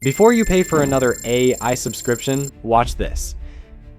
Before you pay for another AI subscription, watch this.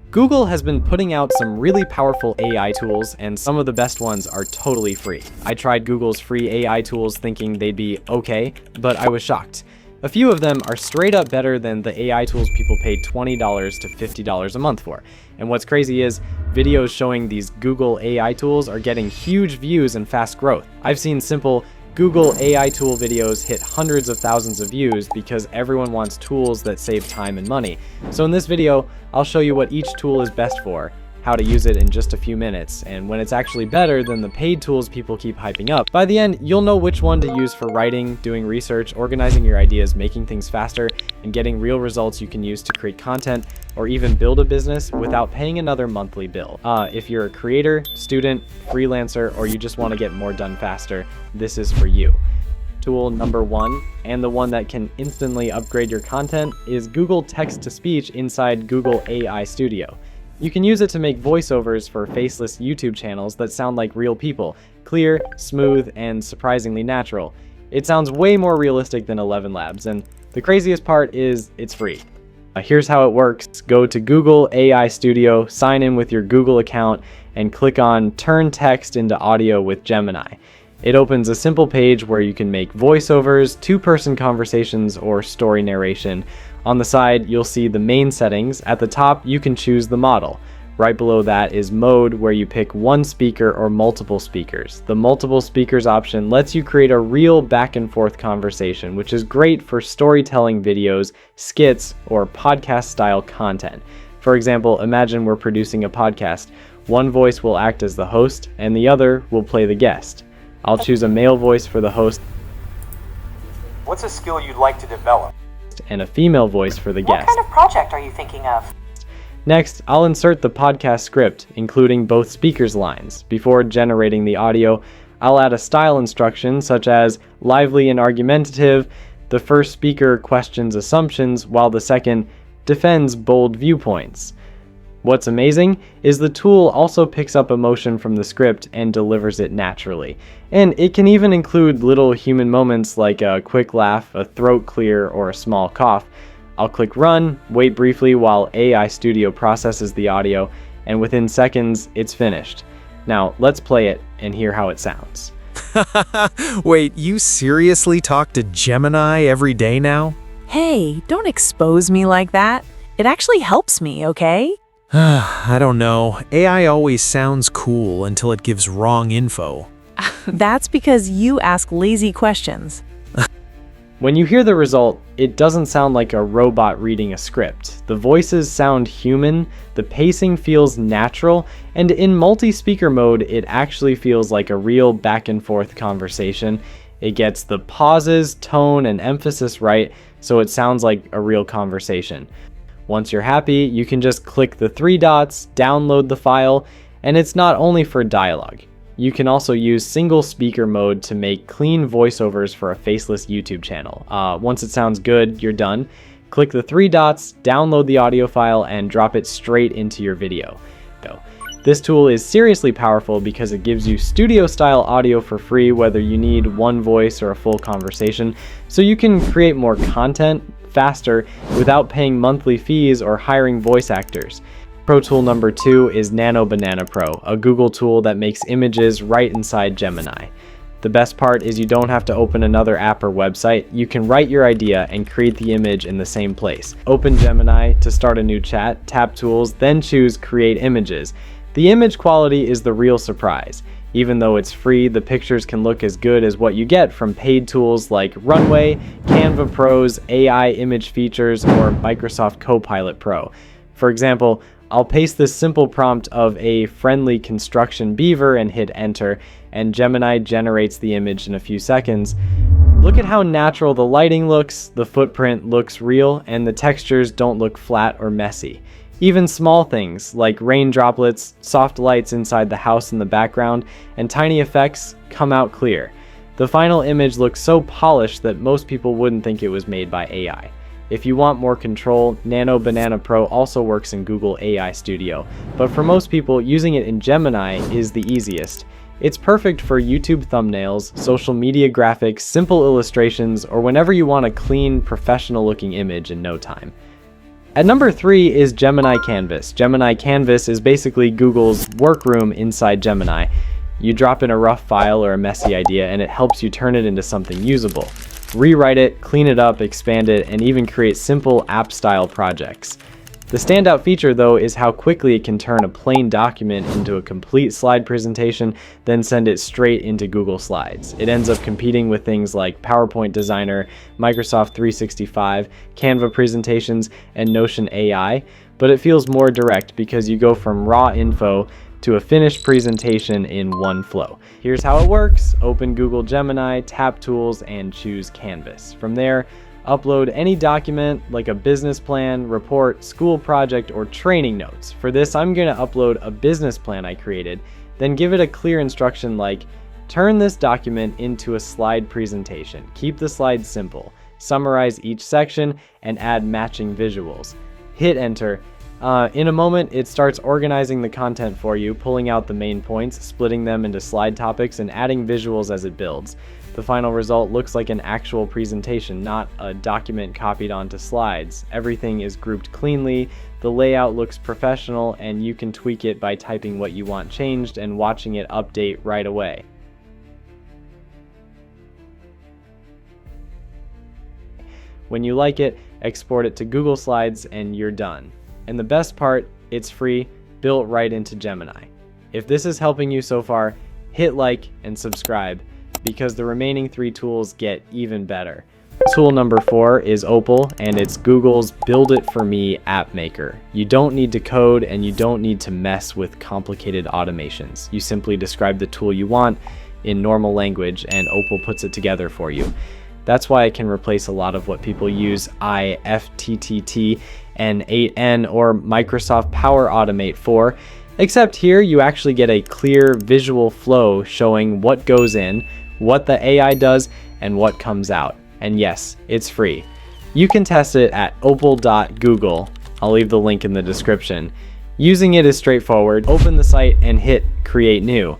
Google has been putting out some really powerful AI tools, and some of the best ones are totally free. I tried Google's free AI tools thinking they'd be okay, but I was shocked. A few of them are straight up better than the AI tools people paid $20 to $50 a month for. And what's crazy is, videos showing these Google AI tools are getting huge views and fast growth. I've seen simple Google AI tool videos hit hundreds of thousands of views because everyone wants tools that save time and money. So in this video, I'll show you what each tool is best for, how to use it in just a few minutes, and when it's actually better than the paid tools people keep hyping up. By the end, you'll know which one to use for writing, doing research, organizing your ideas, making things faster, and getting real results you can use to create content or even build a business without paying another monthly bill. If you're a creator, student, freelancer, or you just want to get more done faster, this is for you. Tool number 1, and the one that can instantly upgrade your content, is Google Text-to-Speech inside Google AI Studio. You can use it to make voiceovers for faceless YouTube channels that sound like real people, clear, smooth, and surprisingly natural. It sounds way more realistic than 11 Labs, and the craziest part is it's free. Here's how it works. Go to Google AI Studio, sign in with your Google account, and click on Turn Text into Audio with Gemini. It opens a simple page where you can make voiceovers, two-person conversations, or story narration. On the side, you'll see the main settings. At the top, you can choose the model. Right below that is mode, where you pick one speaker or multiple speakers. The multiple speakers option lets you create a real back and forth conversation, which is great for storytelling videos, skits, or podcast-style content. For example, imagine we're producing a podcast. One voice will act as the host, and the other will play the guest. I'll choose a male voice for the host. What's a skill you'd like to develop? And a female voice for the guest. What kind of project are you thinking of? Next, I'll insert the podcast script, including both speakers' lines. Before generating the audio, I'll add a style instruction such as lively and argumentative. The first speaker questions assumptions, while the second defends bold viewpoints. What's amazing is the tool also picks up emotion from the script and delivers it naturally. And it can even include little human moments like a quick laugh, a throat clear, or a small cough. I'll click run, wait briefly while AI Studio processes the audio, and within seconds, it's finished. Now, let's play it and hear how it sounds. Wait, you seriously talk to Gemini every day now? Hey, don't expose me like that. It actually helps me, okay? I don't know. AI always sounds cool until it gives wrong info. That's because you ask lazy questions. When you hear the result, it doesn't sound like a robot reading a script. The voices sound human, the pacing feels natural, and in multi-speaker mode, it actually feels like a real back and forth conversation. It gets the pauses, tone, and emphasis right, so it sounds like a real conversation. Once you're happy, you can just click the 3 dots, download the file, and it's not only for dialogue. You can also use single speaker mode to make clean voiceovers for a faceless YouTube channel. Once it sounds good, you're done. Click the 3 dots, download the audio file, and drop it straight into your video. This tool is seriously powerful because it gives you studio-style audio for free, whether you need one voice or a full conversation, so you can create more content faster without paying monthly fees or hiring voice actors. Pro tool number 2 is Nano Banana Pro, a Google tool that makes images right inside Gemini. The best part is you don't have to open another app or website. You can write your idea and create the image in the same place. Open Gemini to start a new chat, tap Tools, then choose Create Images. The image quality is the real surprise. Even though it's free, the pictures can look as good as what you get from paid tools like Runway, Canva Pro's AI image features, or Microsoft Copilot Pro. For example, I'll paste this simple prompt of a friendly construction beaver and hit enter, and Gemini generates the image in a few seconds. Look at how natural the lighting looks, the footprint looks real, and the textures don't look flat or messy. Even small things like rain droplets, soft lights inside the house in the background, and tiny effects come out clear. The final image looks so polished that most people wouldn't think it was made by AI. If you want more control, Nano Banana Pro also works in Google AI Studio, but for most people, using it in Gemini is the easiest. It's perfect for YouTube thumbnails, social media graphics, simple illustrations, or whenever you want a clean, professional-looking image in no time. At number 3 is Gemini Canvas. Gemini Canvas is basically Google's workroom inside Gemini. You drop in a rough file or a messy idea, and it helps you turn it into something usable. Rewrite it, clean it up, expand it, and even create simple app-style projects. The standout feature, though, is how quickly it can turn a plain document into a complete slide presentation, then send it straight into Google Slides. It ends up competing with things like PowerPoint Designer, Microsoft 365, Canva presentations, and Notion AI, but it feels more direct because you go from raw info to a finished presentation in one flow. Here's how it works. Open Google Gemini, tap Tools, and choose Canvas. From there, upload any document like a business plan, report, school project, or training notes. For this, I'm going to upload a business plan I created, then give it a clear instruction like, turn this document into a slide presentation. Keep the slides simple. Summarize each section and add matching visuals. Hit enter. In a moment, it starts organizing the content for you, pulling out the main points, splitting them into slide topics, and adding visuals as it builds. The final result looks like an actual presentation, not a document copied onto slides. Everything is grouped cleanly, the layout looks professional, and you can tweak it by typing what you want changed and watching it update right away. When you like it, export it to Google Slides and you're done. And the best part, it's free, built right into Gemini. If this is helping you so far, hit like and subscribe, because the remaining 3 tools get even better. Tool number 4 is OPAL, and it's Google's Build It For Me app maker. You don't need to code and you don't need to mess with complicated automations. You simply describe the tool you want in normal language and OPAL puts it together for you. That's why it can replace a lot of what people use IFTTT, N8N, or Microsoft Power Automate for, except here you actually get a clear visual flow showing what goes in, what the AI does, and what comes out. And yes, it's free. You can test it at opal.google. I'll leave the link in the description. Using it is straightforward. Open the site and hit Create New.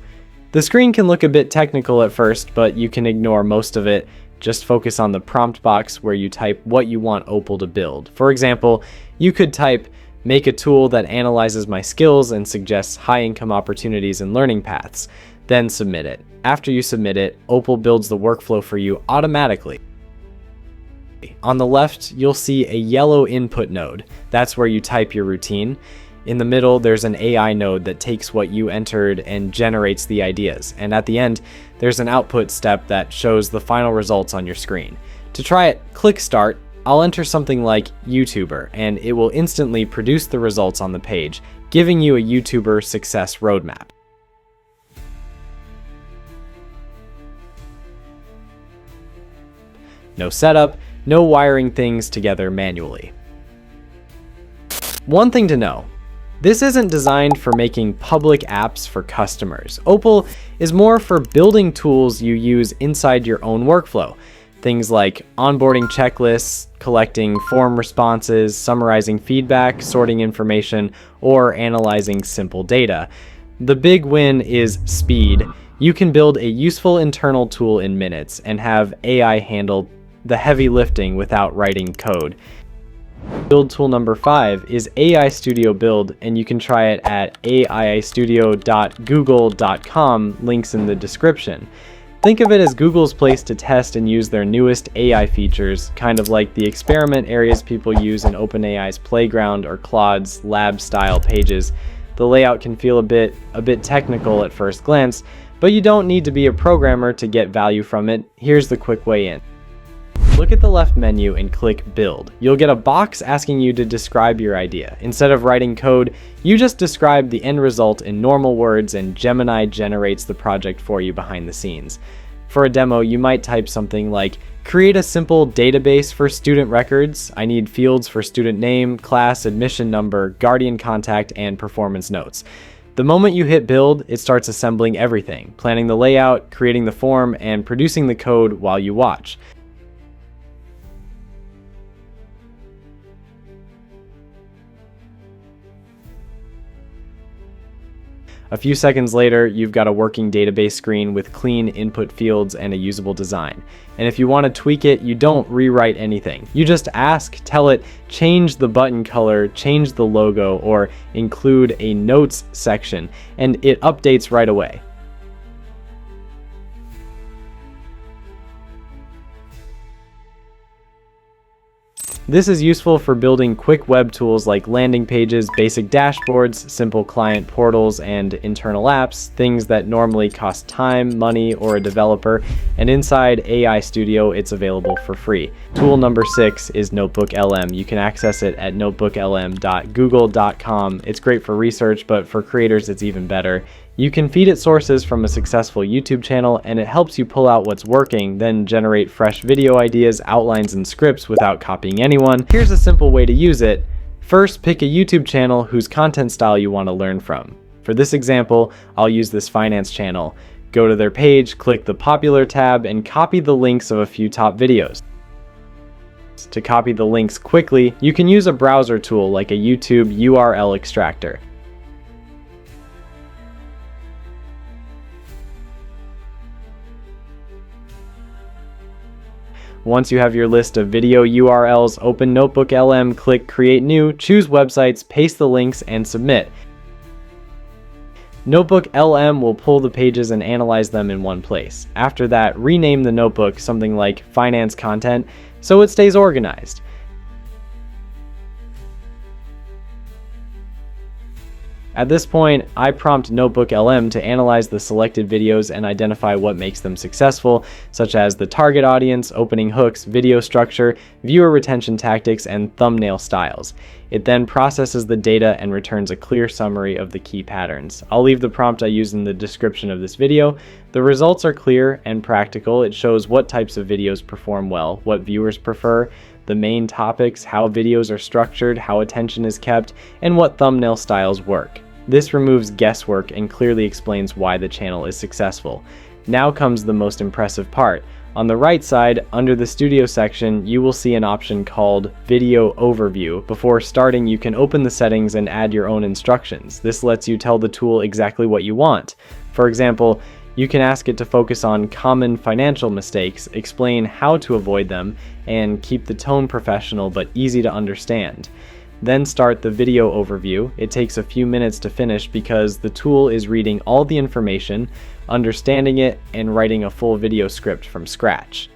The screen can look a bit technical at first, but you can ignore most of it. Just focus on the prompt box where you type what you want OPAL to build. For example, you could type, make a tool that analyzes my skills and suggests high-income opportunities and learning paths. Then submit it. After you submit it, OPAL builds the workflow for you automatically. On the left, you'll see a yellow input node. That's where you type your routine. In the middle, there's an AI node that takes what you entered and generates the ideas. And at the end, there's an output step that shows the final results on your screen. To try it, click Start. I'll enter something like YouTuber, and it will instantly produce the results on the page, giving you a YouTuber success roadmap. No setup, no wiring things together manually. One thing to know. This isn't designed for making public apps for customers. OPAL is more for building tools you use inside your own workflow. Things like onboarding checklists, collecting form responses, summarizing feedback, sorting information, or analyzing simple data. The big win is speed. You can build a useful internal tool in minutes and have AI handle the heavy lifting without writing code. Build tool number 5 is AI Studio Build, and you can try it at aistudio.google.com, links in the description. Think of it as Google's place to test and use their newest AI features, kind of like the experiment areas people use in OpenAI's Playground or Claude's lab-style pages. The layout can feel a bit technical at first glance, but you don't need to be a programmer to get value from it. Here's the quick way in. Look at the left menu and click Build. You'll get a box asking you to describe your idea. Instead of writing code, you just describe the end result in normal words and Gemini generates the project for you behind the scenes. For a demo, you might type something like, create a simple database for student records. I need fields for student name, class, admission number, guardian contact, and performance notes. The moment you hit build, it starts assembling everything, planning the layout, creating the form, and producing the code while you watch. A few seconds later, you've got a working database screen with clean input fields and a usable design. And if you want to tweak it, you don't rewrite anything. You just ask, tell it, change the button color, change the logo, or include a notes section, and it updates right away. This is useful for building quick web tools like landing pages, basic dashboards, simple client portals, and internal apps, things that normally cost time, money, or a developer. And inside AI Studio, it's available for free. Tool number 6 is NotebookLM. You can access it at notebooklm.google.com. It's great for research, but for creators, it's even better. You can feed it sources from a successful YouTube channel, and it helps you pull out what's working, then generate fresh video ideas, outlines, and scripts without copying anyone. Here's a simple way to use it. First, pick a YouTube channel whose content style you want to learn from. For this example, I'll use this finance channel. Go to their page, click the Popular tab, and copy the links of a few top videos. To copy the links quickly, you can use a browser tool like a YouTube URL extractor. Once you have your list of video URLs, open NotebookLM, click Create New, choose Websites, paste the links, and submit. NotebookLM will pull the pages and analyze them in one place. After that, rename the notebook something like Finance Content so it stays organized. At this point, I prompt NotebookLM to analyze the selected videos and identify what makes them successful, such as the target audience, opening hooks, video structure, viewer retention tactics, and thumbnail styles. It then processes the data and returns a clear summary of the key patterns. I'll leave the prompt I used in the description of this video. The results are clear and practical. It shows what types of videos perform well, what viewers prefer, the main topics, how videos are structured, how attention is kept, and what thumbnail styles work. This removes guesswork and clearly explains why the channel is successful. Now comes the most impressive part. On the right side, under the Studio section, you will see an option called Video Overview. Before starting, you can open the settings and add your own instructions. This lets you tell the tool exactly what you want. For example, you can ask it to focus on common financial mistakes, explain how to avoid them, and keep the tone professional but easy to understand. Then start the video overview. It takes a few minutes to finish because the tool is reading all the information, understanding it, and writing a full video script from scratch.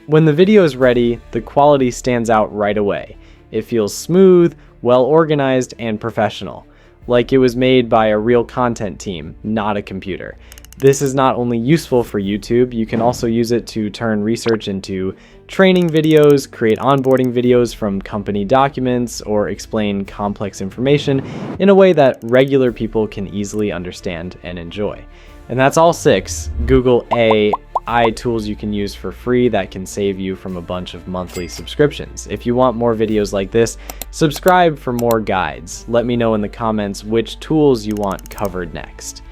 When the video is ready, the quality stands out right away. It feels smooth, well organized, and professional, like it was made by a real content team, not a computer. This is not only useful for YouTube, you can also use it to turn research into training videos, create onboarding videos from company documents, or explain complex information in a way that regular people can easily understand and enjoy. And that's all 6 Google AI tools you can use for free that can save you from a bunch of monthly subscriptions. If you want more videos like this, subscribe for more guides. Let me know in the comments which tools you want covered next.